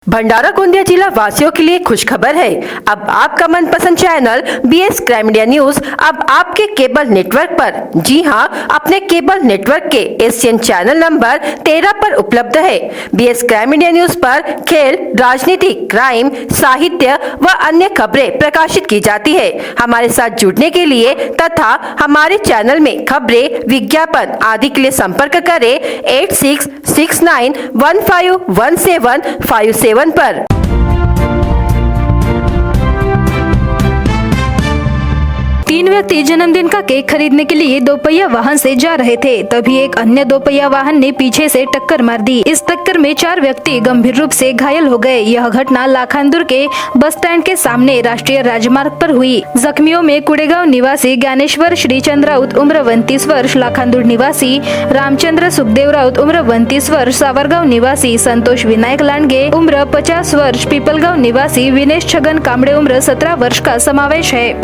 भंडारा गोंदिया जिला वासियों के लिए खुशखबर है। अब आपका मनपसंद channel BS crime media news अब आपके केबल नेटवर्क पर, जी हां, अपने केबल नेटवर्क के एशियन चैनल नंबर 13 पर उपलब्ध है। BS क्राइम मीडिया न्यूज पर खेल, राजनीति, क्राइम, साहित्य व अन्य खबरें प्रकाशित की जाती है। हमारे साथ जुड़ने के लिए तथा हमारे चैनल में खबरें, विज्ञापन आदि के लिए संपर्क करें 8669151757 पर। तीन व्यक्ति जन्मदिन का केक खरीदने के लिए दोपहिया वाहन से जा रहे थे, तभी एक अन्य दोपहिया वाहन ने पीछे से टक्कर मार दी। इस टक्कर में 4 व्यक्ति गंभीर रूप से घायल हो गए। यह घटना लाखांदुर के बस स्टैंड के सामने राष्ट्रीय राजमार्ग पर हुई। जख्मियों में कुड़ेगांव निवासी ज्ञानेश्वर श्रीचंद राउत उम्र 29 वर्ष, लाखांदुर निवासी रामचंद्र सुखदेव राउत उम्र 29 वर्ष, सावरगांव निवासी संतोष विनायक लांडगे उम्र 50 वर्ष, पीपलगांव निवासी विनेश छगन कामड़े उम्र 17 वर्ष का समावेश है।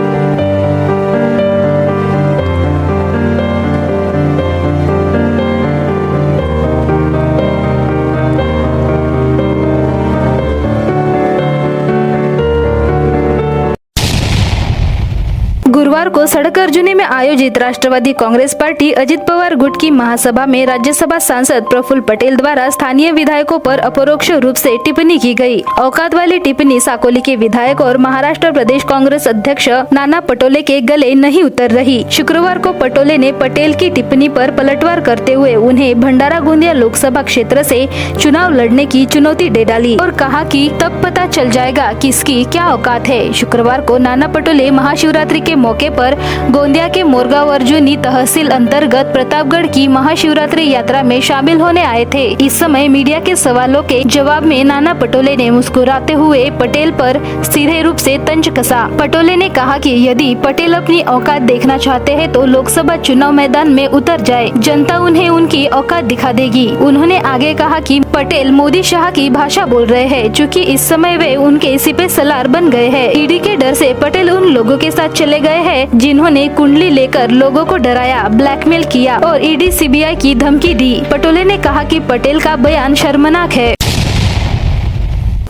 गुरुवार को सड़क अर्जुनी में आयोजित राष्ट्रवादी कांग्रेस पार्टी अजित पवार गुट की महासभा में राज्यसभा सांसद प्रफुल्ल पटेल द्वारा स्थानीय विधायकों पर अपरोक्ष रूप से टिप्पणी की गई। औकात वाली टिप्पणी साकोली के विधायक और महाराष्ट्र प्रदेश कांग्रेस अध्यक्ष नाना पटोले के गले नहीं उतर रही। शुक्रवार को पटोले ने पटेल की टिप्पणी पर पलटवार करते हुए उन्हें भंडारा गोंदिया लोकसभा क्षेत्र से चुनाव लड़ने की चुनौती दे डाली और कहा कि तब पता चल जाएगा किसकी क्या औकात है। शुक्रवार को नाना पटोले महाशिवरात्रि के मौके पर गोंदिया के मोरगांव अर्जुनी तहसील अंतर्गत प्रतापगढ़ की महाशिवरात्रि यात्रा में शामिल होने आए थे। इस समय मीडिया के सवालों के जवाब में नाना पटोले ने मुस्कुराते हुए पटेल पर सीधे रूप से तंज कसा। पटोले ने कहा कि यदि पटेल अपनी औकात देखना चाहते हैं तो लोकसभा चुनाव मैदान में उतर जाए, जनता उन्हें उनकी औकात दिखा देगी। उन्होंने आगे कहा कि पटेल मोदी शाह की भाषा बोल रहे हैं, चूँकि इस समय वे उनके सिपे सलार बन गए हैं। ईडी के डर से पटेल उन लोगों के साथ चले गए हैं जिन्होंने कुंडली लेकर लोगों को डराया, ब्लैकमेल किया और ईडी CBI की धमकी दी। पटोले ने कहा कि पटेल का बयान शर्मनाक है।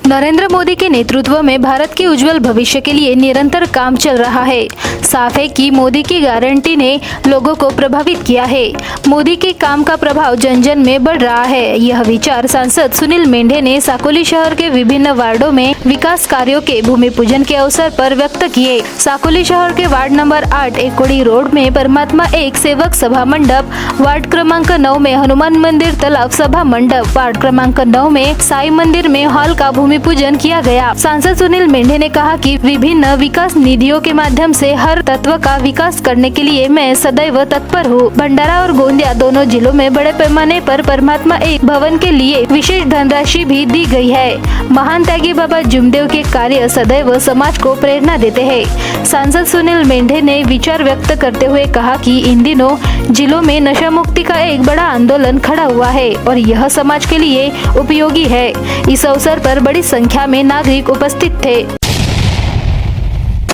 नरेंद्र मोदी के नेतृत्व में भारत के उज्जवल भविष्य के लिए निरंतर काम चल रहा है। साफ है कि मोदी की गारंटी ने लोगों को प्रभावित किया है। मोदी के काम का प्रभाव जन जन में बढ़ रहा है। यह विचार सांसद सुनील मेंढे ने साकोली शहर के विभिन्न वार्डों में विकास कार्यों के भूमि पूजन के अवसर पर व्यक्त किए। साकोली शहर के वार्ड नंबर 8 एकोड़ी रोड में परमात्मा एक सेवक सभा मंडप, वार्ड क्रमांक 9 में हनुमान मंदिर तालाब सभा मंडप, वार्ड क्रमांक 9 में साई मंदिर में हॉल का भूमि पूजन किया गया। सांसद सुनील मेंढे ने कहा कि विभिन्न विकास निधियों के माध्यम से हर तत्व का विकास करने के लिए मैं सदैव तत्पर हूँ। भंडारा और गोंदिया दोनों जिलों में बड़े पैमाने पर परमात्मा एक भवन के लिए विशेष धनराशि भी दी गई है। महान त्यागी बाबा जुमदेव के कार्य सदैव समाज को प्रेरणा देते हैं। सांसद सुनील मेंढे ने विचार व्यक्त करते हुए कहा कि इन दिनों जिलों में नशा मुक्ति का एक बड़ा आंदोलन खड़ा हुआ है और यह समाज के लिए उपयोगी है। इस अवसर पर बड़ी संख्या में नागरिक उपस्थित थे।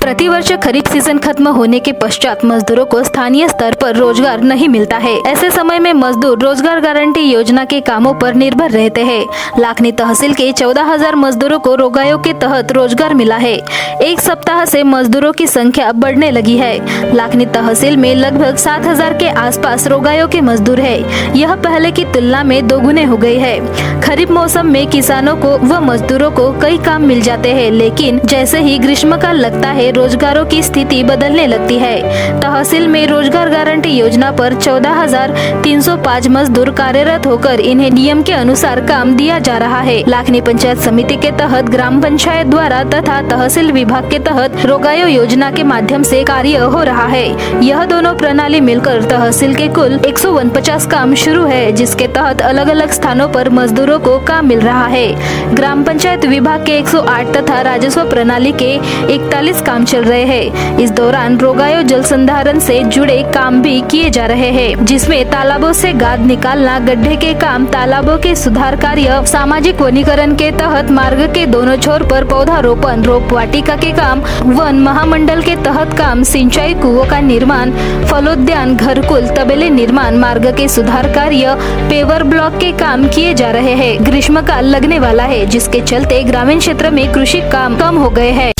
प्रतिवर्ष खरीफ सीजन खत्म होने के पश्चात मजदूरों को स्थानीय स्तर पर रोजगार नहीं मिलता है। ऐसे समय में मजदूर रोजगार गारंटी योजना के कामों पर निर्भर रहते हैं। लाखनी तहसील के 14,000 मजदूरों को रोगायों के तहत रोजगार मिला है। एक सप्ताह से मजदूरों की संख्या बढ़ने लगी है। लाखनी तहसील में लगभग 7,000 के आसपास रोगायों के मजदूर है। यह पहले की तुलना में दोगुने हो गई है। खरीफ मौसम में किसानों को व मजदूरों को कई काम मिल जाते हैं, लेकिन जैसे ही ग्रीष्मकाल लगता है रोजगारों की स्थिति बदलने लगती है। तहसील में रोजगार गारंटी योजना पर 14,305 मजदूर कार्यरत होकर इन्हें नियम के अनुसार काम दिया जा रहा है। लाखनी पंचायत समिति के तहत ग्राम पंचायत द्वारा तथा तहसील विभाग के तहत रोगायो योजना के माध्यम से कार्य हो रहा है। यह दोनों प्रणाली मिलकर तहसील के कुल 149 काम शुरू है, जिसके तहत अलग अलग स्थानों पर मजदूरों को काम मिल रहा है। ग्राम पंचायत विभाग के 108 तथा राजस्व प्रणाली के 41 काम चल रहे हैं। इस दौरान रोगायो जल संधारण से जुड़े काम भी किए जा रहे हैं, जिसमें तालाबों से गाद निकालना, गड्ढे के काम, तालाबों के सुधार कार्य, सामाजिक वनीकरण के तहत मार्ग के दोनों छोर पर पौधारोपण, रोप वाटिका के काम, वन महामंडल के तहत काम, सिंचाई कुओं का निर्माण, फलोद्यान, घरकुल, तबेले निर्माण, मार्ग के सुधार कार्य, पेवर ब्लॉक के काम किए जा रहे हैं। ग्रीष्मकाल लगने वाला है, जिसके चलते ग्रामीण क्षेत्र में कृषि काम कम हो गए हैं।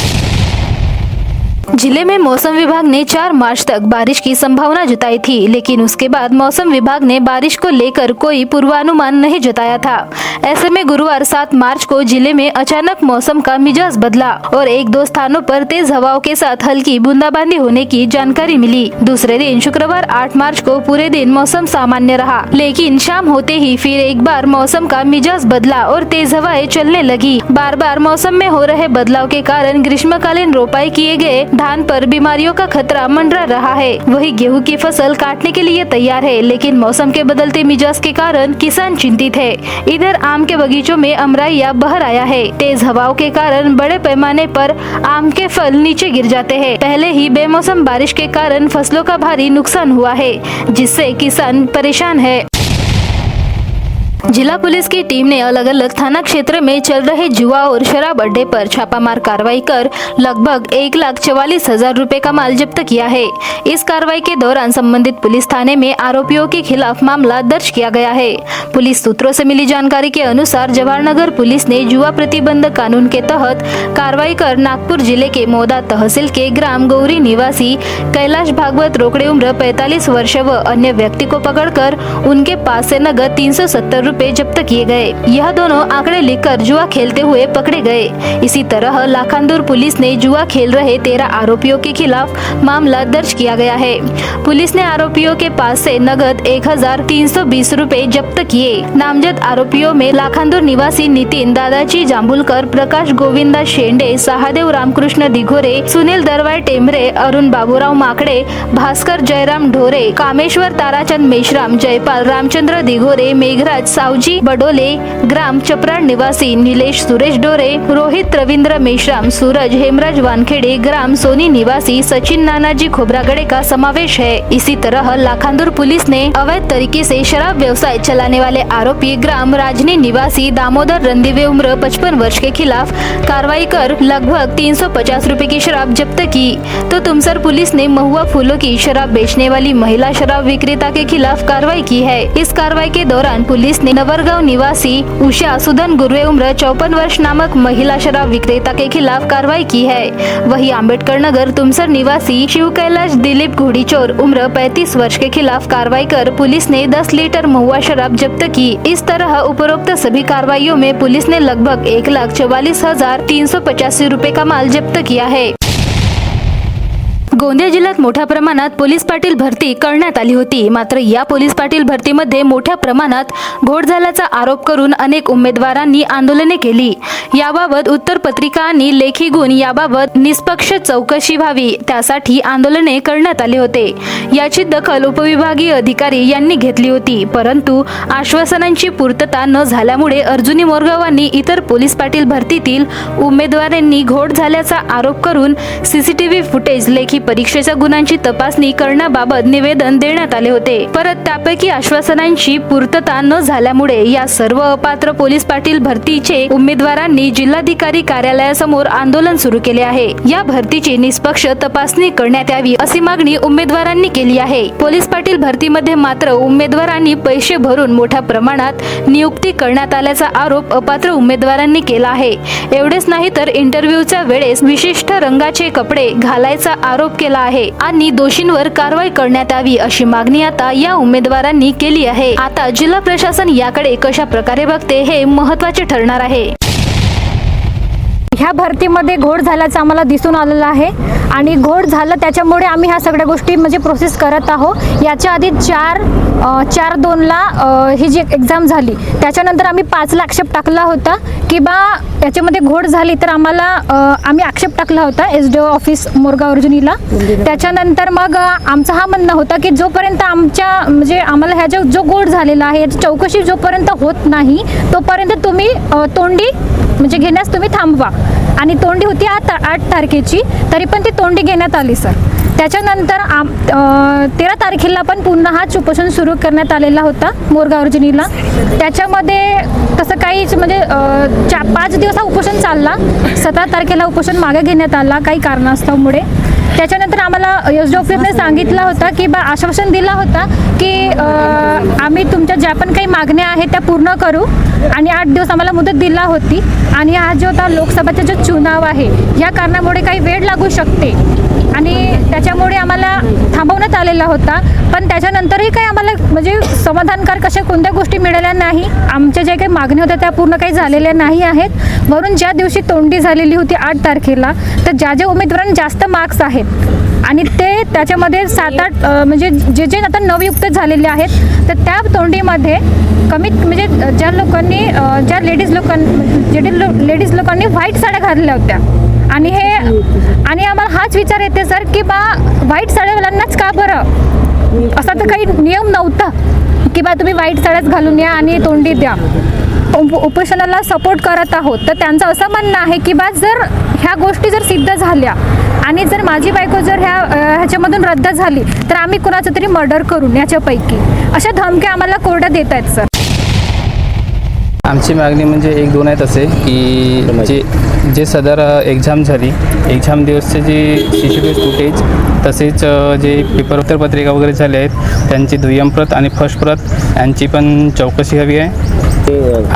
जिले में मौसम विभाग ने 4 मार्च तक बारिश की संभावना जताई थी, लेकिन उसके बाद मौसम विभाग ने बारिश को लेकर कोई पूर्वानुमान नहीं जताया था। ऐसे में गुरुवार 7 मार्च को जिले में अचानक मौसम का मिजाज बदला और 1-2 स्थानों पर तेज हवाओं के साथ हल्की बूंदाबांदी होने की जानकारी मिली। दूसरे दिन शुक्रवार 8 मार्च को पूरे दिन मौसम सामान्य रहा, लेकिन शाम होते ही फिर एक बार मौसम का मिजाज बदला और तेज हवाएं चलने लगी। बार बार मौसम में हो रहे बदलाव के कारण ग्रीष्मकालीन रोपाई किए गए धान पर बीमारियों का खतरा मंडरा रहा है। वही गेहूं की फसल काटने के लिए तैयार है, लेकिन मौसम के बदलते मिजाज के कारण किसान चिंतित है। इधर आम के बगीचों में अमराइया बहर आया है। तेज हवाओं के कारण बड़े पैमाने पर आम के फल नीचे गिर जाते हैं। पहले ही बेमौसम बारिश के कारण फसलों का भारी नुकसान हुआ है, जिससे किसान परेशान है। जिला पुलिस की टीम ने अलग अलग थाना क्षेत्र में चल रहे जुआ और शराब अड्डे पर छापामार कार्रवाई कर लगभग 1,44,000 रुपए का माल जब्त किया है। इस कार्रवाई के दौरान संबंधित पुलिस थाने में आरोपियों के खिलाफ मामला दर्ज किया गया है। पुलिस सूत्रों से मिली जानकारी के अनुसार जवाहरनगर पुलिस ने जुआ प्रतिबंध कानून के तहत कार्रवाई कर नागपुर जिले के मौदा तहसील के ग्राम गौरी निवासी कैलाश भागवत रोकड़े उम्र 45 वर्ष व अन्य व्यक्ति को पकड़कर उनके पास से नगद 370 रुपए जब्त किए गए। यह दोनों आंकड़े लिखकर जुआ खेलते हुए पकड़े गए। इसी तरह लाखांदूर पुलिस ने जुआ खेल रहे 13 आरोपियों के खिलाफ मामला दर्ज किया गया है। पुलिस ने आरोपियों के पास से नगद 1,320 रुपए जब्त किए। नामजद आरोपियों में लाखांदूर निवासी नितिन दादाजी जांबुलकर, प्रकाश गोविंदा शेंडे, सहादेव रामकृष्ण दिघोरे, सुनील दरवार टेमरे, अरुण बाबूराव माकड़े, भास्कर जयराम ढोरे, कामेश्वर ताराचंद मेश्राम, जयपाल रामचंद्र दिघोरे, मेघराज सावजी बडोले, ग्राम चपराड निवासी नीलेश सुरेश डोरे, रोहित रविंद्र मेश्राम, सूरज हेमराज वानखेड़े, ग्राम सोनी निवासी सचिन नानाजी खोबरागड़े का समावेश है। इसी तरह लाखांदूर पुलिस ने अवैध तरीके से शराब व्यवसाय चलाने वाले आरोपी ग्राम राजनी निवासी दामोदर रंदिवे उम्र 55 वर्ष के खिलाफ कार्रवाई कर लगभग 350 रुपए की शराब जब्त की। तो तुमसर पुलिस ने महुआ फूलों की शराब बेचने वाली महिला शराब विक्रेता के खिलाफ कार्रवाई की है। इस कार्रवाई के दौरान पुलिस ने नवरगांव निवासी उषा सुधन गुरुवे उम्र 54 वर्ष नामक महिला शराब विक्रेता के खिलाफ कार्रवाई की है। वही अम्बेडकर नगर तुमसर निवासी शिव कैलाश दिलीप घोड़ीचोर उम्र 35 वर्ष के खिलाफ कार्रवाई कर पुलिस ने 10 लीटर महुआ शराब जब्त की। इस तरह उपरोक्त सभी कार्रवाइयों में पुलिस ने लगभग 1,44,385 रुपए का माल जब्त किया है। गोंदिया जिल्ह्यात मोठ्या प्रमाणात पोलीस पाटील भरती करण्यात आली होती, मात्र या पोलीस पाटील भरतीमध्ये मोठ्या प्रमाणात घोळ झाल्याचा आरोप करून अनेक उमेदवारांनी आंदोलने केली। याबाबत उत्तरपत्रिका आणि लेखी गुण याबाबत निष्पक्ष चौकशी व्हावी, त्यासाठी आंदोलने करण्यात आले होते। याची दखल उपविभागीय अधिकारी यांनी घेतली होती, परंतु आश्वासनांची पूर्तता न झाल्यामुळे अर्जुनी मोरगावांनी इतर पोलीस पाटील भरतीतील उमेदवारांनी घोळ झाल्याचा आरोप करून सीसीटीव्ही फुटेज, लेखी परीक्षेच्या गुणांची तपासणी करण्याबाबत निवेदन देण्यात आले होते। परत त्यापैकी आश्वासनांची पूर्तता न झाल्यामुळे या सर्व अपात्र पोलीस पाटील भरतीचे उमेदवारांनी जिल्हाधिकारी कार्यालयासमोर आंदोलन सुरू केले आहे। या भरतीची निष्पक्ष तपासणी करण्यात यावी अशी मागणी उमेदवारांनी केली आहे। पोलीस पाटील भरतीमध्ये मात्र उमेदवारांनी पैसे भरून मोठ्या प्रमाणात नियुक्ती करण्यात आल्याचा आरोप अपात्र उमेदवारांनी केला आहे। एवढेच नाही तर इंटरव्ह्यूच्या वेळेस विशिष्ट रंगाचे कपडे घालायचा आरोप केला आहे आणि दोषींवर कारवाई करण्यात यावी अशी मागणी आता या उमेदवारांनी केली आहे। आता जिल्हा प्रशासन याकडे कशा प्रकारे बघते हे महत्त्वाचे ठरणार आहे। ह्या भरतीमध्ये घोळ झाल्याचं आम्हाला दिसून आलेलं आहे आणि घोळ झालं त्याच्यामुळे आम्ही ह्या सगळ्या गोष्टी म्हणजे प्रोसेस करत आहोत। याच्या आधी 4/2ला ही जी एक्झाम झाली त्याच्यानंतर आम्ही 5ला आक्षेप टाकला होता की बा याच्यामध्ये घोळ झाली तर आम्ही आक्षेप टाकला होता SDO ऑफिस मोरगाव अर्जुनीला। त्याच्यानंतर मग आमचा हा म्हणणं होता की जोपर्यंत आम्हाला ह्या जो घोळ झालेला आहे याची चौकशी जोपर्यंत होत नाही तोपर्यंत तुम्ही तोंडी म्हणजे घेण्यास तुम्ही थांबवा. आणि तोंडी होती 8 तारखेची, तरी पण ती तोंडी घेण्यात आली सर. त्याच्यानंतर 13 तारखेला पण पुन्हा हाच उपोषण सुरू करण्यात आलेला होता मोरगाव अर्जुनीला. त्याच्यामध्ये तसं काहीच म्हणजे 5 दिवस हा उपोषण चालला. 17 तारखेला उपोषण मागे घेण्यात आला काही कारणास्तवमुळे. त्याच्यानंतर आम्हाला एस डी ऑफिसने सांगितलं होतं की आश्वासन दिला होता की आम्ही तुमच्या ज्या पण काही मागण्या आहेत त्या पूर्ण करू, आणि 8 दिवस आम्हाला मुदत दिला होती. आणि हा जो आता लोकसभेचा जो चुनाव आहे या कारणामुळे काही वेळ लागू शकते आणि त्याच्यामुळे आम्हाला थांबवण्यात आलेला होता. पण त्याच्यानंतरही काही आम्हाला म्हणजे समाधानकारक अशा कोणत्या गोष्टी मिळाल्या नाही. आमच्या ज्या काही मागण्या होत्या त्या पूर्ण काही झालेल्या नाही आहेत. वरून ज्या दिवशी तोंडी झालेली होती 8 तारखेला, तर ज्या उमेदवारांना जास्त मार्क्स आहेत आणि ते त्याच्यामध्ये 7-8 म्हणजे जे आता नवयुक्त झालेले आहेत, तर त्या तोंडीमध्ये कमीत म्हणजे ज्या लेडीज लोकांनी व्हाईट साड्या घातल्या होत्या. आणि आम्हाला हाच विचार येते सर की व्हाईट साड्यावाल्यांनाच का बरं, असा तर काही नियम नव्हता की तुम्ही व्हाईट साड्याच घालून या आणि तोंडी द्या. उपोषणाला सपोर्ट करत आहोत. तर त्यांचं असं म्हणणं आहे की जर ह्या गोष्टी जर सिद्ध झाल्या आणि जर माझी बायको जर ह्याच्यामधून रद्द झाली तर आम्ही कुणाचं तरी मर्डर करून याच्यापैकी अशा धमक्या आम्हाला कोर्टात देत आहेत सर. आमची मागणी म्हणजे 1-2 आहेत असे की जे सदर एक्झाम झाली, एक्झाम दिवसचे जे CCTV फुटेज तसेच जे पेपर उत्तरपत्रिका वगैरे झाले आहेत त्यांची दुय्यम प्रत आणि फर्स्ट प्रत यांची पण चौकशी हवी आहे.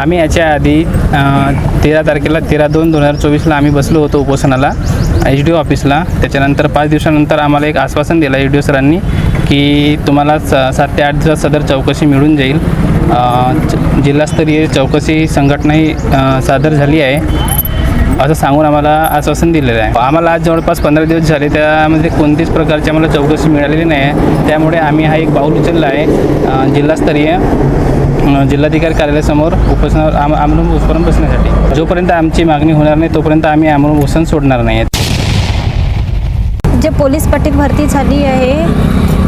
आम्ही याच्या आधी 13 तारखेला 13/2/2024ला आम्ही बसलो होतो उपोषणाला HDO ऑफिसला. त्याच्यानंतर 5 दिवसानंतर आम्हाला एक आश्वासन दिलं HDO सरांनी की तुम्हाला 7 ते 8 दिवस सदर चौकशी मिळून जाईल. जिल्हास्तरीय चौकशी संघटनाही सादर झाली आहे असं सांगून आम्हाला आश्वासन दिलेलं आहे. आम्हाला आज जवळपास 15 दिवस झाले, त्यामध्ये कोणतीच प्रकारची आम्हाला चौकशी मिळालेली नाही आहे. त्यामुळे आम्ही हा एक पाऊल उचलला आहे जिल्हास्तरीय जिल्हाधिकारी कार्यालयासमोर उपोषणावर आमरण उपोषण बसण्यासाठी. जोपर्यंत आमची मागणी होणार नाही तोपर्यंत आम्ही आमरण उपोषण सोडणार नाही. जे पोलीस पाटील भरती झाली आहे,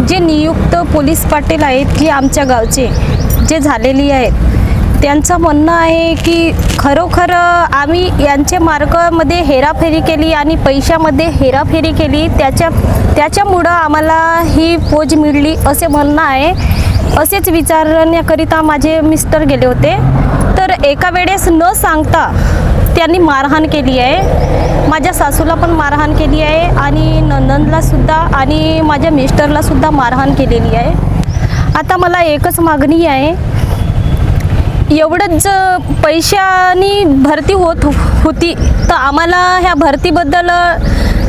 जे नियुक्त पोलीस पाटील आहेत की आमच्या गावचे जे झालेली आहेत, त्यांचं म्हणणं आहे की खरोखर आम्ही यांचे मार्कामध्ये हेराफेरी केली आणि पैशामध्ये हेराफेरी केली, त्याच्यामुळं आम्हाला ही पोच मिळली असे म्हणणं आहे. असेच विचारण्याकरिता माझे मिस्टर गेले होते, तर एका वेळेस न सांगता त्यांनी मारहाण केली आहे. माझ्या सासूला पण मारहाण केली आहे आणि नंदनलासुद्धा आणि माझ्या मिस्टरलासुद्धा मारहाण केलेली आहे. आता मला एकच मागणी आहे, एवढंच पैशानी भरती होती तर आम्हाला ह्या भरतीबद्दल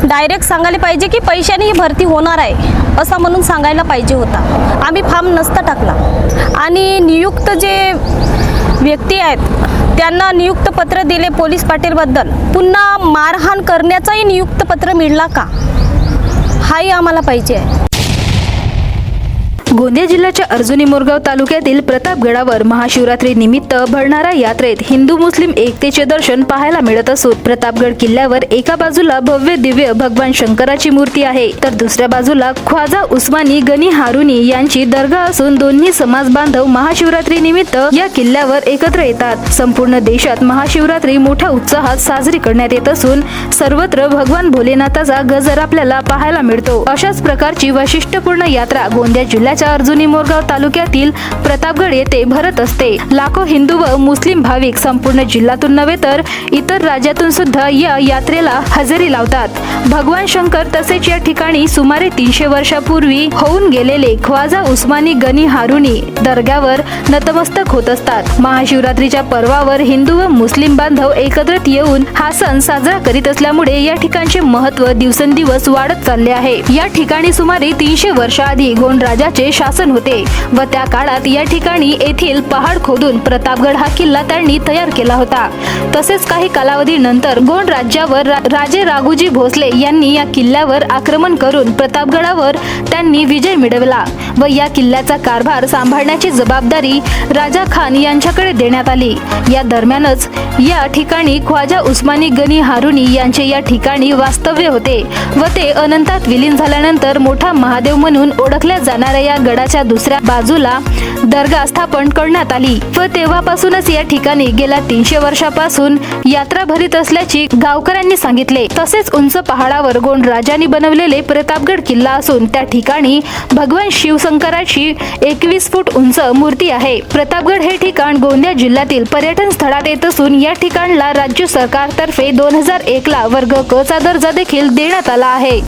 डायरेक्ट सांगायला पाहिजे की पैशाने ही भरती होणार आहे असं म्हणून सांगायला पाहिजे होता. आम्ही फॉर्म नसता टाकला. आणि नियुक्त जे व्यक्ती आहेत त्यांना नियुक्त पत्र दिले पोलीस पाटीलबद्दल, पुन्हा मारहाण करण्याचाही नियुक्त पत्र मिळला का, हाही आम्हाला पाहिजे आहे. गोंदिया जिल्ह्याच्या अर्जुनी मोरगाव तालुक्यातील प्रतापगडावर महाशिवरात्री निमित्त भरणाऱ्या यात्रेत हिंदू मुस्लिम एकतेचे दर्शन पाहायला मिळत असून प्रतापगड किल्ल्यावर एका बाजूला भव्य दिव्य भगवान शंकराची मूर्ती आहे तर दुसऱ्या बाजूला ख्वाजा उस्मानी गनी हारुनी यांची दर्गा असून दोन्ही समाज बांधव महाशिवरात्री निमित्त या किल्ल्यावर एकत्र येतात. संपूर्ण देशात महाशिवरात्री मोठ्या उत्साहात साजरी करण्यात येत असून सर्वत्र भगवान भोलेनाथाचा गजर आपल्याला पाहायला मिळतो. अशाच प्रकारची वैशिष्ट्यपूर्ण यात्रा गोंदिया जिल्ह्याच्या अर्जुनी मोरगाव तालुक्यातील प्रतापगड येथे भरत असते. लाखो हिंदू व मुस्लिम भाविक संपूर्ण जिल्ह्यातून नव्हे तर इतर राज्यातून सुद्धा या यात्रेला हजेरी लावतात. भगवान शंकर तसेच या ठिकाणी सुमारे 300 वर्षापूर्वी होऊन गेलेले ख्वाजा उस्मानी गनी हारुनी दर्ग्यावर नतमस्तक होत असतात. महाशिवरात्रीच्या पर्वावर हिंदू व मुस्लिम बांधव एकत्रित येऊन हा सण साजरा करीत असल्यामुळे या ठिकाणचे महत्त्व दिवसेंदिवस वाढत चालले आहे. या ठिकाणी सुमारे 300 वर्षाआधी गोंड राजाचे शासन होते व त्या काळात या ठिकाणी येथील पहाड खोदून प्रतापगड हा किल्ला त्यांनी तयार केला होता. तसेच काही कालावधीनंतर गोंड राज्यावर राजे राघोजी भोसले यांनी या किल्ल्यावर आक्रमण करून प्रतापगडावर त्यांनी विजय मिळवला व या किल्ल्याचा कारभार सांभाळण्याची जबाबदारी राजा खान यांच्याकडे देण्यात आली. या दरम्यानच या ठिकाणी ख्वाजा उस्मानी गनी हारुनी यांचे या ठिकाणी वास्तव्य होते व ते अनंतात विलीन झाल्यानंतर मोठा महादेव म्हणून ओळखल्या जाणाऱ्या या गडाच्या दुसऱ्या बाजूला दर्गा स्थापन करण्यात आली व तेव्हापासूनच या ठिकाणी गेल्या 300 वर्षापासून यात्रा भरीत असल्याची गावकऱ्यांनी सांगितले. तसेच उंच पहाडावर गोंड राजांनी बनवलेले प्रतापगड किल्ला असून त्या ठिकाणी भगवान शिवशंकराची 21 फूट उंच मूर्ती आहे. प्रतापगड हे ठिकाण गोंदिया जिल्ह्यातील पर्यटन स्थळात येत असून या ठिकाणला राज्य सरकारतर्फे 2001 ला वर्ग क चा दर्जा देखील देण्यात आला आहे.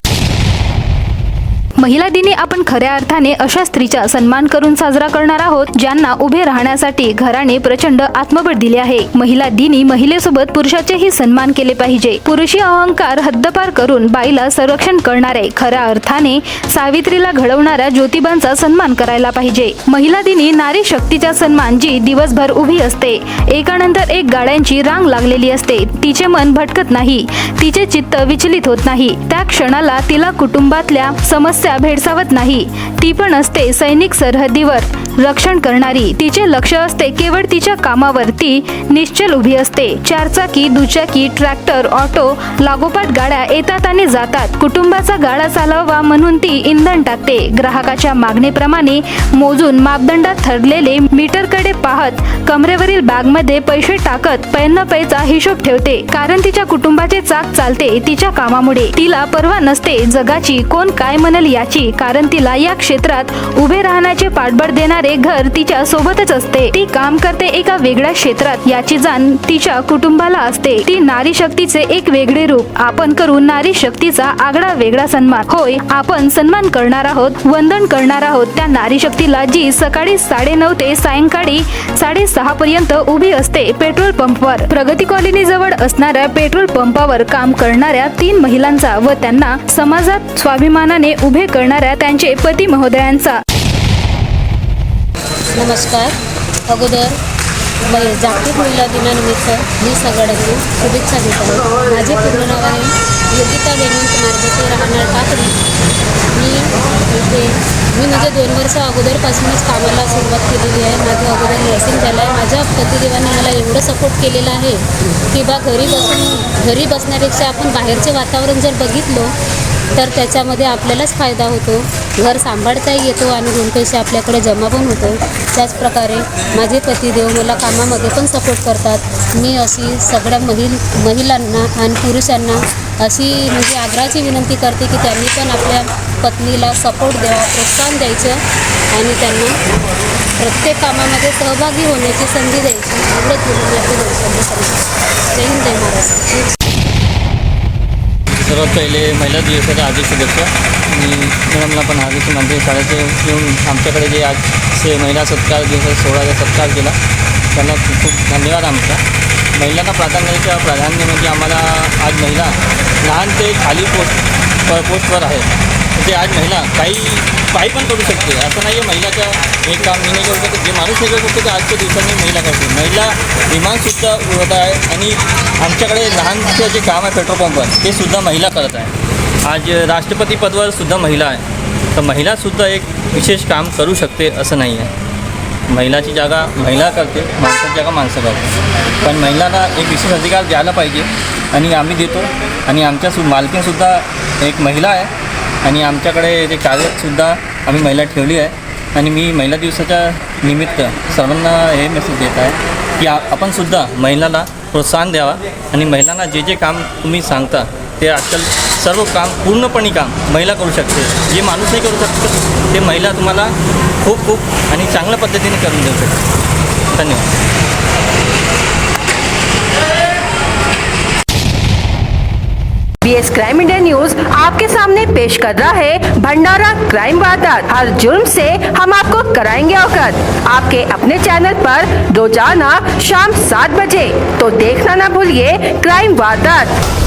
महिला दिनी आपण खऱ्या अर्थाने अशा स्त्रीचा सन्मान करून साजरा करणार आहोत ज्यांना उभे राहण्यासाठी घराने प्रचंड आत्मबळ दिले आहे. महिला दिनी महिलेसोबत पुरुषाचेही सन्मान केले पाहिजे. पुरुषी अहंकार हद्दपार करून बाईला संरक्षण करणारे खऱ्या अर्थाने सावित्रीला घडवणाऱ्या ज्योतिबांचा सन्मान करायला पाहिजे. महिला दिनी नारी शक्तीचा सन्मान जी दिवसभर उभी असते, एकानंतर एक गाड्यांची रांग लागलेली असते, तिचे मन भटकत नाही, तिचे चित्त विचलित होत नाही, त्या क्षणाला तिला कुटुंबातल्या समस्या भेडसावत नाही, ती पण असते सैनिक सरहद्दीवर रक्षण करणारी. तिचे लक्ष असते केवळ तिच्या कामावर, ती निश्चल उभी असते. चारचाकी, दुचाकी, ट्रॅक्टर, ऑटो लागोपाठ गाड्या येतात आणि जातात. कुटुंबाचा गाडा चालवावा म्हणून ती इंधन टाकते. ग्राहकाच्या मागणीप्रमाणे मोजून मापदंडात ठरलेले मीटरकडे पाहत कमरेवरील बॅगमध्ये पैसे टाकत पैन पैचा हिशोब ठेवते. कारण तिच्या कुटुंबाचे चाक चालते तिच्या कामामुळे. तिला पर्वा नसते जगाची, कोण काय म्हणेल याची, कारण तिला या क्षेत्रात उभे राहण्याचे पाठबळ देणारे घर तिच्या सोबतच असते. ती काम करते एका वेगळ्या क्षेत्रात याची जाण तिच्या कुटुंबाला असते. ती नारी शक्तीचे एक वेगळे रूप. आपण करू नारी शक्तीचा आगळा वेगळा सन्मान. होय, आपण सन्मान करणार आहोत, वंदन करणार आहोत त्या नारी शक्तीला जी सकाळी 9:30 ते सायंकाळी 6:30 पर्यंत उभी असते पेट्रोल पंपवर. प्रगती कॉलनी जवळ असणाऱ्या पेट्रोल पंपावर काम करणाऱ्या 3 महिलांचा व त्यांना समाजात स्वाभिमानाने उभे करणाऱ्या त्यांचे पती महोदयांचा. नमस्कार. अगोदर जागतिक महिला दिनानिमित्त मी सगळ्यांना शुभेच्छा देत आहे. माझे पूर्ण नाव आहे योगिता हेमंत मार्गते, राहणार टाकळी. मी म्हणजे 2 वर्ष अगोदरपासूनच कामाला सुरुवात केलेली आहे. माझं अगोदर नर्सिंग झालं आहे. माझ्या पतिदेवाने मला एवढं सपोर्ट केलेला आहे की घरी बसण्यापेक्षा आपण बाहेरचे वातावरण जर बघितलं तर त्याच्यामध्ये आपल्यालाच फायदा होतो. घर सांभाळताही येतो आणि 2 पैसे आपल्याकडे जमा पण होतो. त्याचप्रकारे माझे पतिदेव मला कामामध्ये पण सपोर्ट करतात. मी अशी सगळ्या महिलांना आणि पुरुषांना अशी म्हणजे आग्रहाची विनंती करते की त्यांनी पण आपल्या पत्नीला सपोर्ट द्यावा, प्रोत्साहन द्यायचं आणि त्यांना प्रत्येक कामामध्ये सहभागी होण्याची संधी द्यायची. एवढंच बोलून आपली जय हिंद, जय महाराष्ट्र. सर्वात पहिले महिला दिवसाच्या हार्दिक शुभेच्छा. आणि मॅडमला पण हार्दिक म्हणजे शाळेचे येऊन आमच्याकडे जे आज महिला सत्कार दिवस 16चा सत्कार केला त्यांना खूप खूप धन्यवाद. आमचा महिलांना प्राधान्य म्हणजे आम्हाला आज महिला लहान ते खाली पोस्टवर आहे. म्हणजे आज महिला काही पण करू शकते. असं नाही आहे महिलाचं एक काम मी नाही करू शकतो, जे माणूस नाही करू शकतो ते आजच्या दिवसांनी महिला करते. महिला विमानसुद्धा उडवत आहे आणि आमच्याकडे लहानचं जे काम आहे पेट्रोल पंपवर ते सुद्धा महिला करत आहे. आज राष्ट्रपती पदावर सुद्धा महिला आहे. तर महिलासुद्धा एक विशेष काम करू शकते असं नाही आहे. महिलाची जागा महिला करते, माणसाची जागा माणसं करते. पण महिलांना एक विशेष अधिकार द्यायला पाहिजे आणि आम्ही देतो. आणि आमच्या मालकीनसुद्धा एक महिला आहे आणि आमच्याकडे ते कागदसुद्धा आम्ही महिला ठेवली आहे. आणि मी महिला दिवसाच्या निमित्त सर्वांना हे मेसेज देत आहे की आपणसुद्धा महिलांना प्रोत्साहन द्यावा आणि महिलांना जे जे काम तुम्ही सांगता ते आजकाल सर्व काम पूर्णपणे काम महिला करू शकते. जे माणूस नाही करू शकतो ते महिला तुम्हाला खूप खूप आणि चांगल्या पद्धतीने करून देऊ शकते. धन्यवाद. बीएस क्राइम इंडिया न्यूज आपके सामने पेश कर रहा है भंडारा क्राइम वारदात। हर जुर्म से हम आपको कराएंगे अवगत। आपके अपने चैनल पर रोजाना शाम 7 बजे, तो देखना ना भूलिए क्राइम वारदात।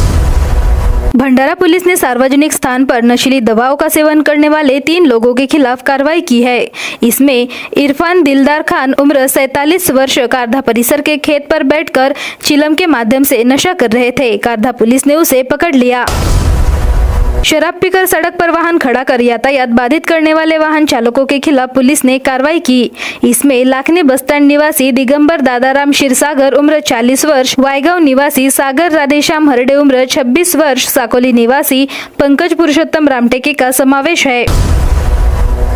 भंडारा पुलिस ने सार्वजनिक स्थान पर नशीली दवाओं का सेवन करने वाले 3 लोगों के खिलाफ कार्रवाई की है। इसमें इरफान दिलदार खान उम्र 47 वर्ष कारधा परिसर के खेत पर बैठकर चिलम के माध्यम से नशा कर रहे थे। कारधा पुलिस ने उसे पकड़ लिया। शराब पीकर सड़क पर वाहन खड़ा कर यातायात बाधित करने वाले वाहन चालकों के खिलाफ पुलिस ने कार्रवाई की। इसमें लाखनी बस स्टैंड निवासी दिगंबर दादाराम क्षीरसागर उम्र 40 वर्ष, वायगांव निवासी सागर राधेश्याम हरडे उम्र 26 वर्ष, साकोली निवासी पंकज पुरुषोत्तम रामटेके का समावेश है।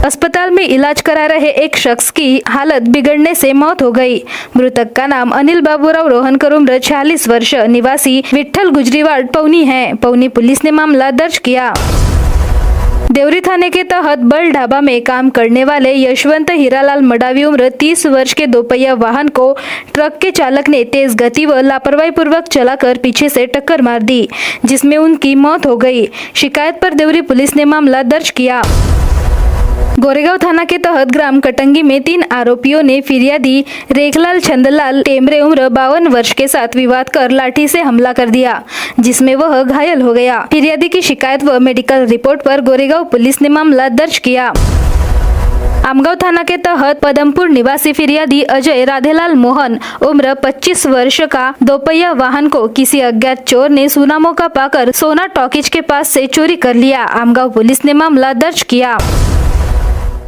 अस्पताल में इलाज करा रहे एक शख्स की हालत बिगड़ने से मौत हो गई। मृतक का नाम अनिल बाबूराव रोहनकर, उम्र 46 वर्ष, निवासी विठ्ठल गुजरीवाड़, पौनी है। पौनी पुलिस ने मामला दर्ज किया। देवरी थाने के तहत बल ढाबा में काम करने वाले यशवंत हीरालाल मडावी, उम्र 30 वर्ष के दोपहिया वाहन को ट्रक के चालक ने तेज गति व लापरवाही पूर्वक चलाकर पीछे से टक्कर मार दी, जिसमें उनकी मौत हो गई। शिकायत पर देवरी पुलिस ने मामला दर्ज किया। गोरेगांव थाना के तहत ग्राम कटंगी में 3 आरोपियों ने फिरियादी रेखलाल छंदलाल टेमरे, उम्र 52 वर्ष के साथ विवाद कर लाठी से हमला कर दिया, जिसमें वह घायल हो गया। फिरियादी की शिकायत व मेडिकल रिपोर्ट पर गोरेगांव पुलिस ने मामला दर्ज किया। आमगांव थाना के तहत पदमपुर निवासी फिरियादी अजय राधेलाल मोहन, उम्र 25 वर्ष का दोपहिया वाहन को किसी अज्ञात चोर ने सूना मौका पाकर सोना टॉकीज के पास से चोरी कर लिया। आमगांव पुलिस ने मामला दर्ज किया।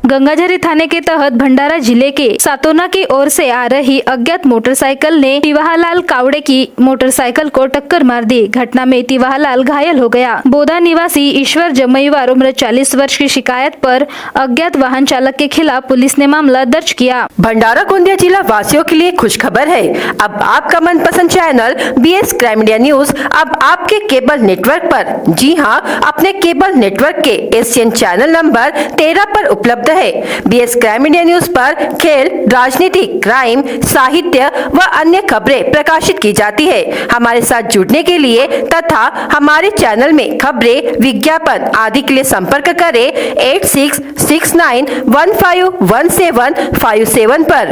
गंगाझरी थाने के तहत भंडारा जिले के सातोना की ओर से आ रही अज्ञात मोटरसाइकिल ने तिवाहलाल कावड़े की मोटरसाइकिल को टक्कर मार दी। घटना में तिवाहलाल घायल हो गया। बोधा निवासी ईश्वर जमईवार, उम्र 40 वर्ष की शिकायत पर अज्ञात वाहन चालक के खिलाफ पुलिस ने मामला दर्ज किया। भंडारा गोंदिया जिला वासियों के लिए खुशखबर है। अब आपका मनपसंद channel BS crime media news अब आपके केबल नेटवर्क पर, जी हां, अपने केबल नेटवर्क के एशियन चैनल नंबर 13 पर उपलब्ध है। BS क्राइम मीडिया न्यूज पर खेल, राजनीति, क्राइम, साहित्य व अन्य खबरें प्रकाशित की जाती है। हमारे साथ जुड़ने के लिए तथा हमारे चैनल में खबरें, विज्ञापन आदि के लिए संपर्क करें 8669151757 पर।